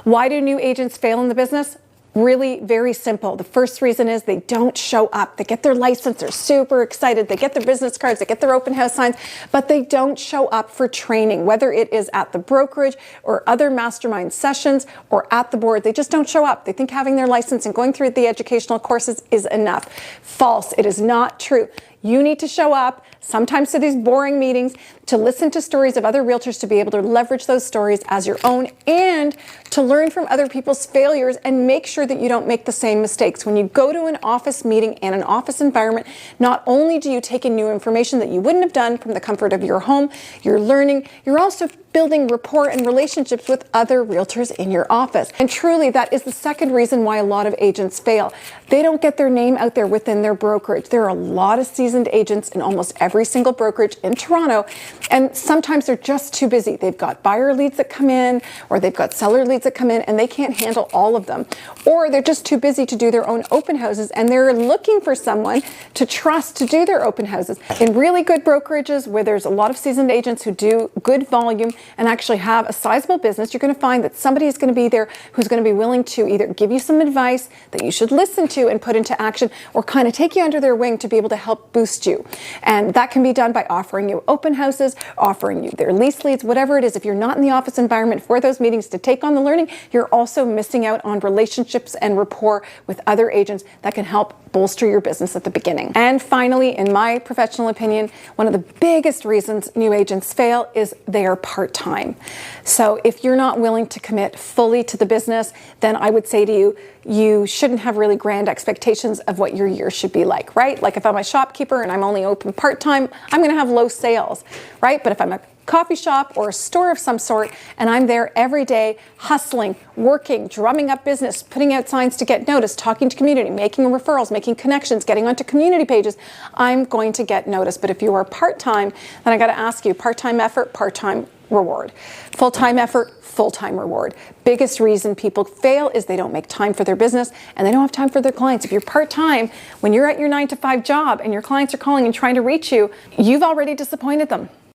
Why do new agents fail in the business? Really very simple. The first reason is they don't show up. They get their license, they're super excited, they get their business cards, they get their open house signs, but they don't show up for training, whether it is at the brokerage or other mastermind sessions or at the board. They just don't show up. They think having their license and going through the educational courses is enough. False. It is not true. You need to show up, sometimes to these boring meetings, to listen to stories of other realtors, to be able to leverage those stories as your own, and to learn from other people's failures and make sure that you don't make the same mistakes. When you go to an office meeting and an office environment, not only do you take in new information that you wouldn't have done from the comfort of your home, you're learning, you're also building rapport and relationships with other realtors in your office. And truly, that is the second reason why a lot of agents fail. They don't get their name out there within their brokerage. There are a lot of seasoned agents in almost every single brokerage in Toronto, and sometimes they're just too busy. They've got buyer leads that come in, or they've got seller leads that come in, and they can't handle all of them. Or they're just too busy to do their own open houses, and they're looking for someone to trust to do their open houses. In really good brokerages where there's a lot of seasoned agents who do good volume and actually have a sizable business, you're going to find that somebody is going to be there who's going to be willing to either give you some advice that you should listen to and put into action, or kind of take you under their wing to be able to help boost you. And that can be done by offering you open houses, offering you their lease leads, whatever it is. If you're not in the office environment for those meetings to take on the learning, you're also missing out on relationships and rapport with other agents that can help bolster your business at the beginning. And finally, in my professional opinion, one of the biggest reasons new agents fail is they are part-time. So if you're not willing to commit fully to the business, then I would say to you, you shouldn't have really grand expectations of what your year should be like, right? Like if I'm a shopkeeper and I'm only open part-time, I'm going to have low sales, right? But if I'm a coffee shop or a store of some sort and I'm there every day hustling, working, drumming up business, putting out signs to get noticed, talking to community, making referrals, making connections, getting onto community pages, I'm going to get noticed. But if you are part-time, then I got to ask you, part-time effort, part-time reward. Full-time effort, full-time reward. Biggest reason people fail is they don't make time for their business and they don't have time for their clients. If you're part-time, when you're at your 9-to-5 job and your clients are calling and trying to reach you, you've already disappointed them.